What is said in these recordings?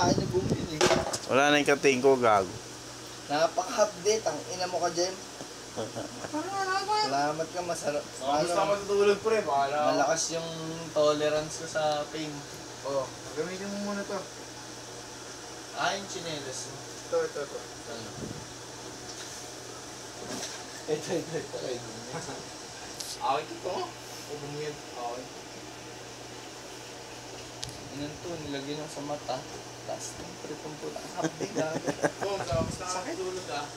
Ano bumili? Wala na yung kating ko, gago. Napaka-update. Ang ina mo ka, Jem. Salamat ka, masarap. Basta matutulog pre, bahala. Malakas yung tolerance ko sa pain. Oo, gamitin mo muna to. Yung chinelas. Ito. Ano? Ito. Awit ito. O bumiyad. Awit. Inan to, nilagyan yung sa mata. Tapos, pritong pula. Update na. Oo, basta matutulog ah.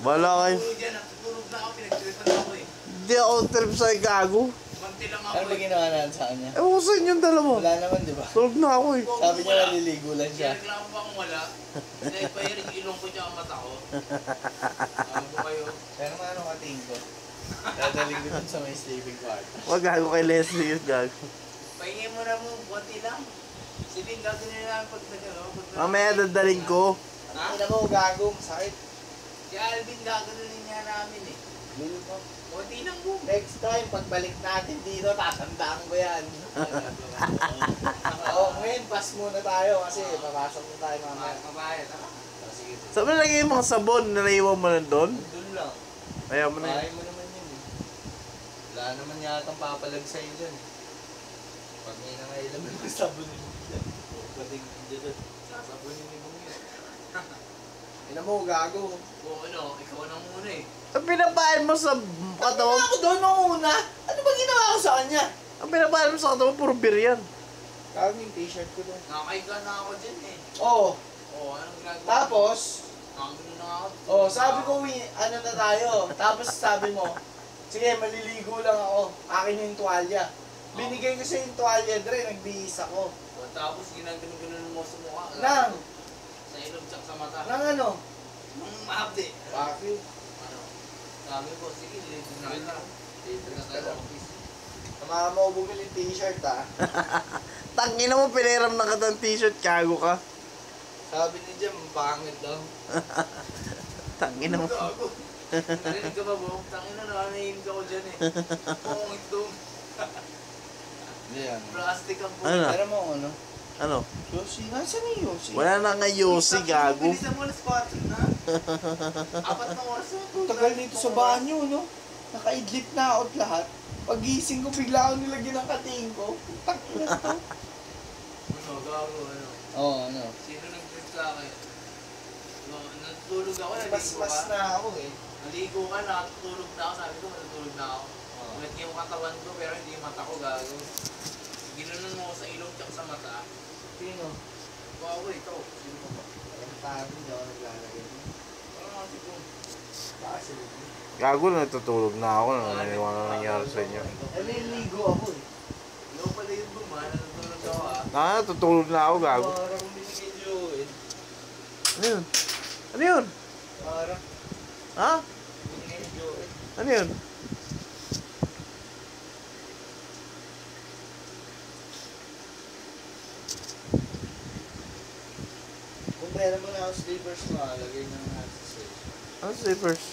Wala kayo. Tulog yan, natutulog na ako, pinagtripan ako eh. Hindi ako trip sa gago. Manti lang ako Ano ba ginawa natin sa kanya? Ewan ko sa inyong dalawa. Wala naman, di ba? Tulog na ako eh. Sabi niya naliligo lang siya. Kaya reklamo pa akong wala. Dahil pa yung ilong ko tsaka mata ko. Ano ko kayo? Pero ano katingin ko? Dadaling ko dun sa may sleeping quarter. Wag gago kay Leslie yun, gago. Pahingin mo na mo, buwati lang. Sige, gagawin na lang pag nagano. Mamaya dadaling ko. Ang ina mo, gago, masakit. Si Alvin, gagawin niya namin eh. Bil mo. Buwati lang mo. Next time, pagbalik natin dito, tatandaan ko yan. Ngayon, pass muna tayo kasi papasok na tayo mamaya. Mabayad, ha? Sige. Saan mo nalagay yung mga sabon? Nalaiwan mo na doon? Doon lang. Ayaw mo na Bahay yun. mo naman yun eh. Wala naman yatang papalag sa'yo dyan eh. Pag may nangailangan mo sabunin mo dyan. Pwedeng dyan, sasabunin mo yun. Ina mo, gago. Oo, ano, ikaw na muna eh. Ang pinapain mo sa katawan, Ako doon nung una. Ano ba ginawa ko sa kanya? ang pinapain mo sa katawan, puro beer yan. Gago yung t-shirt ko doon. Nakakaiga na ako dyan eh. Oo. Oo, anong ginagawa? Tapos, Nakagano na ako. sabi ko, ano na tayo. Tapos sabi mo, sige, maliligo lang ako. Akin yung tuwalya. Binigay ko sa yung tuwalya, Dre, nagbihis ako. O, tapos ginagano-ganon mo sa mukha. Nang? Sa ilong tsaka sa mata. Nang ano? Nung mahapdi. Fuck you. Ano? Sabi ko, sige, libre na kita. Libre na tayo ng office. Tama mo bumili t-shirt ha. Tangina mo, piniram na katang t-shirt, kago ka. Sabi ni Jem, pangit daw. Tangina mo. Gago. Narinig ka ba, Bong? Tangin na, nakanahilig ako dyan eh. Oo, ito. Hindi yan. Plastic ang Ano na? Pero mo ano? Ano? Yoshi, nasaan yung Yoshi? Wala na nga Yossi, gago. Bilisan mo alas 4 na. 4 na oras na. Tagal dito sa banyo, no? Nakaidlip na ako at lahat. Pag-gising ko, bigla ako nilagyan ng katingin ko. Takina to. Ano, gago, ano? Oo, ano? Sino nag-trip sa akin? No, natutulog ako, naligo Mas ka. na ako eh. Naligo ka, natutulog na ako. Sabi ko, natutulog na ako. Oo. Ulit yung katawan ko, pero hindi yung mata ko, gago. Ginanon mo ko sa ilong tsaka sa mata. Sino? Wow, ikaw. Sino mo ba? Ang tabi, hindi ako naglalagay. Ano nga si Bong? Bakit? Gago, natutulog na ako. Naniwala na nangyari sa inyo. Naliligo ako eh. Ikaw pala yung Bong, ha? Natutulog ako, ha? Natutulog na ako, gago. Parang binigay Joel. Ano yun? Ano yun? Parang Ha? binigay Joel. Ano yun? Kung meron mo na ako sleepers mo, lagay na natin sa sale. Ano slippers?